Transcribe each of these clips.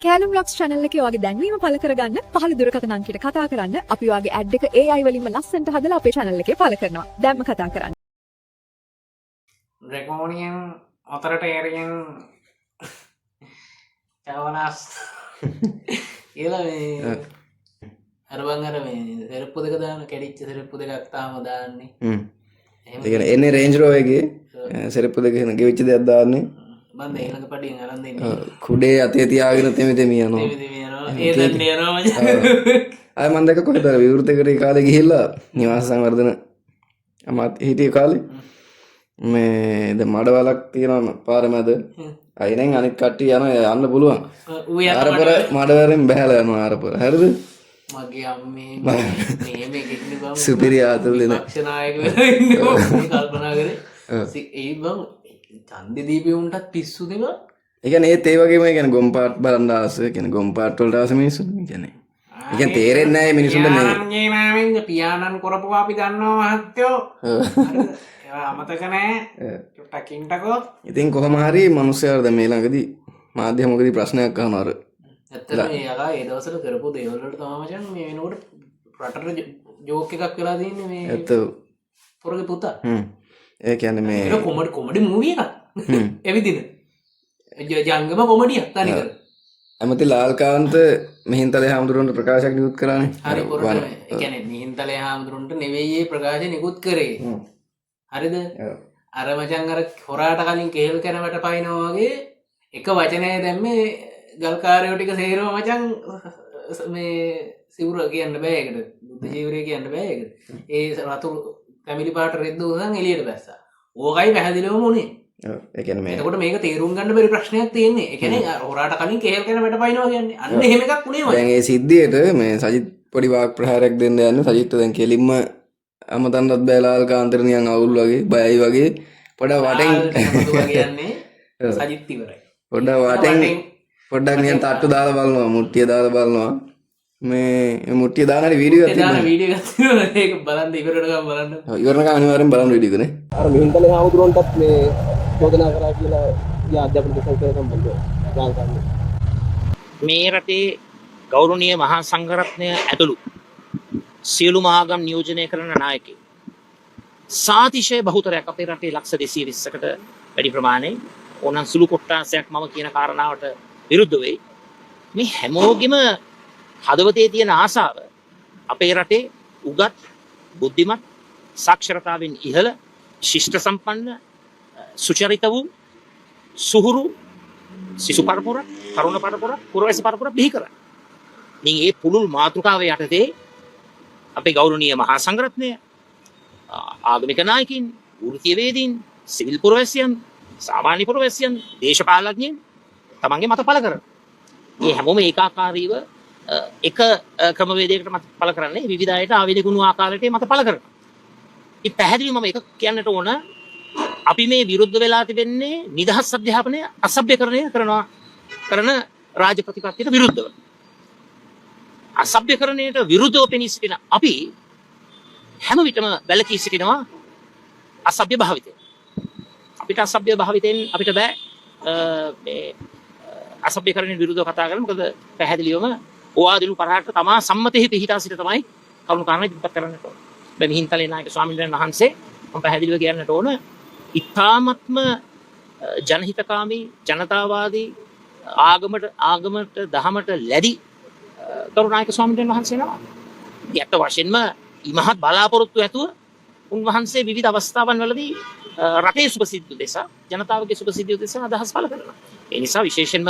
කෑලම් blogs channel එකේ ඔයාගේ දැන්වීම පළ කරගන්න පහළ දුරකථන අංකයට කතා කරන්න. අපි ඔයාගේ ad එක AI වලින්ම ලස්සනට හදලා අපේ channel එකේ පළ කරනවා. දැන්ම කතා කරන්න. Draconian authoritarian චවනස් කියලා මේ අර බං අර මේ සෙරප්පු දෙක දාන කැඩිච්ච සෙරප්පු දෙකක් තාම දාන්නේ. ඒ කියන්නේ එන්නේ රේන්ජ් රෝවර් එකේ සෙරප්පු දෙක ගෙවිච්ච දෙයක් දාන්නේ. මම ඊළඟ පඩියෙන් අරන් දෙන්නේ. කුඩේ අතේ තියාගෙන තෙමි තෙමි යනවා. තෙමි තෙමි යනවා. ඒ දන්නේ යනවා මචං. ආය මම දැක්ක කොහෙද අර විවෘතකරේ කාලේ ගිහිල්ලා නිවාස සංවර්ධන අමත් හිටිය කාලේ මේ ද මඩවලක් තියෙනවා පාර මැද. අයිනෙන් අනිත් කට්ටිය යන්න පුළුවන්. ආරපර මඩවරෙන් බහැලා යනවා ආරපර. හරිද? මගේ අම්මේ මේ කෙක්නේ බං සුපිරි ආතුලේ නේ. ලක්ෂණායක වෙලා ඉන්නේ කල්පනා කරේ. ඒ බං ඡන්දේ දීපේ උන්ටත් පිස්සු දෙනවා. ඒ කියන්නේ ඒත් ඒ වගේම ඒ කියන්නේ ගොම් පාට් බලන්න ආස. ඒ කියන්නේ ගොම් පාට් වලට ආස මිනිස්සු. ඒ කියන්නේ ඒ කියන්නේ තේරෙන්නේ නැහැ මේ මිනිසුන්ට මේ. යාන්ගේ මාමින් පියානන් කරපුවා අපි දන්නවා මහත්තයෝ. ඒවා අමතක නැහැ. චුට්ටක් ඉන්නකෝ. ඉතින් කොහොම හරි මිනිස්සුන්ට දැන් මේ ළඟදී මාධ්‍යමකදී ප්‍රශ්නයක් අහනවා අර. ඇත්තටම මේ යකා ඒ දවස්වල කරපු දේවල් වලට තමයි මචං මේ වෙනකොට රටට ජෝක් එකක් වෙලා තියෙන්නේ මේ. ඇත්ත. පොරගේ පුතා. ඒ කියන්නේ මේ ඒක කොමඩි මූවි එකක්. එවිදින. ජංගම කොමඩියක් තනිකර. ඇමති ලාල්කාන්ත මිහින්තලේ හාමුදුරුවන්ට ප්‍රකාශයක් නිකුත් කරානේ. හරි පොරට. ඒ කියන්නේ මිහින්තලේ හාමුදුරුවන්ට නෙවෙයි මේ ප්‍රකාශය නිකුත් කරේ. හරිද? අර මචං අර හොරාට කලින් කේල් කනවට පයින්නවා වගේ එක වචනය දැම්මේ ගල්කාරයෝ ටික සේරම මචං මේ සිවුර කියන්න බෑ ඒකට. බුද්ධ ජීවරය කියන්න බෑ ඒකට. ඒ රතු කැමිලි පාට රෙද්ද උසන් එළියට බැස්සා. ඕකයි පැහැදිලිවම උනේ. ඔව්. ඒ කියන්නේ මේ එතකොට මේක තේරුම් ගන්න බැරි ප්‍රශ්නයක් තියෙන්නේ. ඒ කියන්නේ හොරාට කලින් කේල් කනවට පයින්නවා කියන්නේ. අන්න එහෙම එකක් උනේ මචං. දැන් ඒ සිද්ධියට මේ සජිත් පොඩි වාක් ප්‍රහාරයක් දෙන්න යන්නේ. සජිත් දැන් කෙලින්ම අමතන්නත් බෑ ලාල්කාන්තට නිකන් අවුල් වගේ බයයි වගේ පොඩක් වටෙන් කියන්නේ සජිත් ඉවරයි. පොඩක් වටෙන් පොඩ්ඩක් නිකන් තට්ටු දාලා බලනවා මුට්ටිය දාලා බලනවා මේ මුට්ටිය දාන හරි වීඩියෝ එකක් දාන වීඩියෝ එකක් තියෙනවා ඒක බලන්න ඉවරට ගමන් බලන්න. ඔව් ඉවරනකම් අනිවාර්යෙන් බලන්න වීඩියෝ එක නේ. අර මිහින්තලේ හාමුදුරුවන්ටත් මේ චෝදනා කරා කියලා යා අධ්‍යාපන සංස්ථාව සම්බන්ධව ගාල් කරනවා. මේ රටේ ගෞරවනීය මහා සංඝරත්නය ඇතුළු සියලුම ආගම් නියෝජනය කරන නායකයෝ සාතිශය බහුතරයක් අපේ රටේ ලක්ෂ 220කට වැඩි ප්‍රමාණයක් ඕනනම් සුළු කොට්ටාසයක් මම කියන කාරණාවට විරුද්ධ වෙයි. මේ හැමෝගෙම හදවතේ තියෙන ආසාව අපේ රටේ උගත් බුද්ධිමත් සාක්ෂරතාවෙන් ඉහළ ශිෂ්ට සම්පන්න සුචරිත වූ සුහුරු සිසු පරපුර තරුණ පරපුර පුරවැසි පරපුර බිහි කරන්න. ඉතින් මේ පුළුල් මාතෘකාව යටතේ අපේ ගෞරවනීය මහා සංඝරත්නය ආගමික නායකින් වෘත්තීයවේදීන් සිවිල් පුරවැසියන් සාමාන්‍ය පුරවැසියන් දේශපාලඥයින් තමන්ගේ මත පළ කරන. මේ හැමෝම ඒකාකාරීව එක ක්‍රමවේදයකට මත පළ කරන්නේ විවිධ අයට ආවේනිකුණු ආකාරයට මත පළ කරනවා. ඉතින් පැහැදිලිවම මම එක කියන්නට ඕන අපි මේ විරුද්ධ වෙලා තිබෙන්නේ නිදහස් අධ්‍යාපනය අසභ්‍යකරණය කරන රාජ්‍ය ප්‍රතිපත්තියට විරුද්ධව. අසභ්‍යකරණයට විරුද්ධව පෙනී සිටින අපි හැම විටම වැළකී සිටිනවා අසභ්‍ය භාවිතයෙන්. අපිට අසභ්‍ය භාවිතයෙන් අපිට බෑ මේ අසභ්‍යකරණයට විරුද්ධව කතා කරන්න. මොකද පැහැදිලිවම ඕවාදිනු පරහට තමා සම්මතෙහි පිහිටා සිට තමයි කරුණු කාරණා ඉදිරිපත් කරන්නට ඕන. දැන් මිහින්තලේ නායක ස්වාමීන් වහන්සේ මම පැහැදිලිව කියන්නට ඕන ඉතාමත්ම ජනහිතකාමී ජනතාවාදී ආගමට දහමට ලැබි කරුණායක ස්වාමීන් වහන්සේ නම. ඇත්ත වශයෙන්ම ඉමහත් බලාපොරොත්තු ඇතුව උන්වහන්සේ විවිධ අවස්ථාවන් වලදී රටේ සුභසිද්ධි උදෙසා ජනතාවගේ සුභසිද්ධි උදෙසා අදහස් පළ කරනවා. ඒ නිසා විශේෂයෙන්ම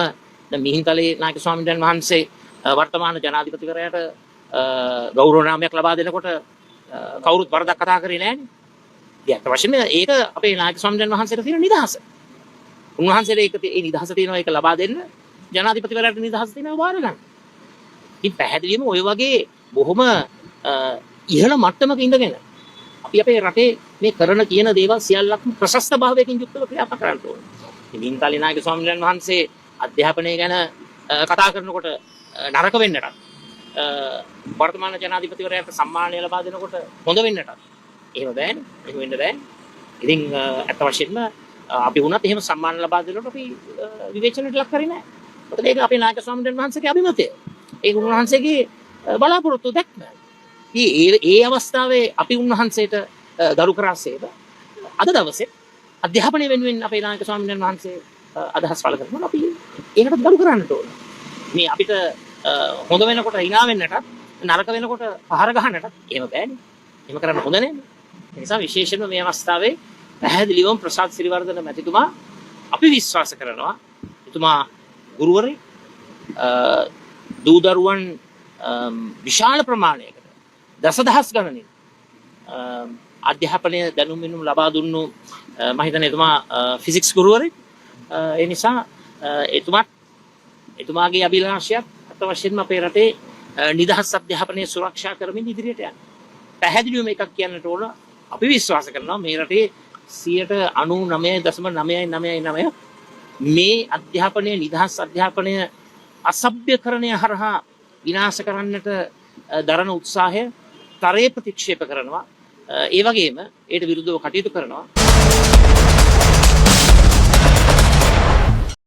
මිහින්තලේ නායක ස්වාමීන් වහන්සේ වර්තමාන ජනාධිපතිවරයාට ගෞරව නාමයක් ලබා දෙනකොට කවුරුත් වරදක් කතා කරේ නෑනේ. ඇත්ත වශයෙන්ම ඒක අපේ නායක ස්වාමීන් වහන්සේට තියෙන නිදහස. උන්වහන්සේට ඒ නිදහස තියෙනවා ඒක ලබා දෙන්න ජනාධිපතිවරයාට නිදහස තියෙනවා වාර ගන්න. ඉතින් පැහැදිලිවම ඔය වගේ බොහොම ඉහළ මට්ටමක ඉඳගෙන අපි අපේ රටේ මේ කරන කියන දේවල් සියල්ලක්ම ප්‍රශස්ත භාවයකින් යුක්තව ක්‍රියාත්මක කරන්න ඕනේ. ඉතින් මිහින්තලේ නායක ස්වාමීන් වහන්සේ අධ්‍යාපනය ගැන කතා කරනකොට නරක වෙන්නට වර්තමාන ජනාධිපතිවරයාට සම්මානය ලබා දෙනකොට හොඳ වෙන්නට එහෙම බෑනේ. එහෙම වෙන්න බෑ. ඉතින් ඇත්ත වශයෙන්ම අපි වුණත් එහෙම සම්මාන ලබා දෙනකොට අපි විවේචනයට ලක් කරේ නෑ. මොකද ඒක අපේ නායක ස්වාමීන් වහන්සේගේ අභිමතය. ඒක උන්වහන්සේගේ බලාපොරොත්තු දැක්ම. ඒ අවස්ථාවේ අපි උන්වහන්සේට ගරු කරාසේද අද දවසේ අධ්‍යාපනය වෙනුවෙන් අපේ නායක ස්වාමීන් වහන්සේ අදහස් පළ කරනවා. අපි ඒකට ගරු කරන්නට ඕන. මේ අපිට හොඳ වෙනකොට hina වෙන්නටත් නරක වෙනකොට පහර ගහන්නටත් එහෙම බෑනේ. එහෙම කරන්න හොඳ නෑනේ. ඒ නිසා විශේෂයෙන්ම මේ අවස්ථාවේ පැහැදිලිවම ප්‍රසාද් සිරිවර්ධන මැතිතුමා අපි විශ්වාස කරනවා එතුමා ගුරුවරයෙක් දූ දරුවන් විශාල ප්‍රමාණයකට දසදහස් ගණනින් අධ්‍යාපනය දැනුම් වෙනුම් ලබා දුන්නු මම හිතන්නේ එතුමා ෆිසික්ස් ගුරුවරයෙක්. ඒ නිසා එතුමාගේ අභිලාෂයක් අත වශයෙන්ම අපේ රටේ නිදහස් අධ්‍යාපනය සුරක්ෂා කරමින් ඉදිරියට යන්න. පැහැදිලිවම එකක් කියන්නට ඕන අපි විශ්වාස කරනවා මේ රටේ 99.999% මේ අධ්‍යාපනය නිදහස් අධ්‍යාපනය අසභ්‍යකරණය හරහා විනාශ කරන්නට දරන උත්සාහය තරයේ ප්‍රතික්ෂේප කරනවා. ඒ වගේම ඒට විරුද්ධව කටයුතු කරනවා.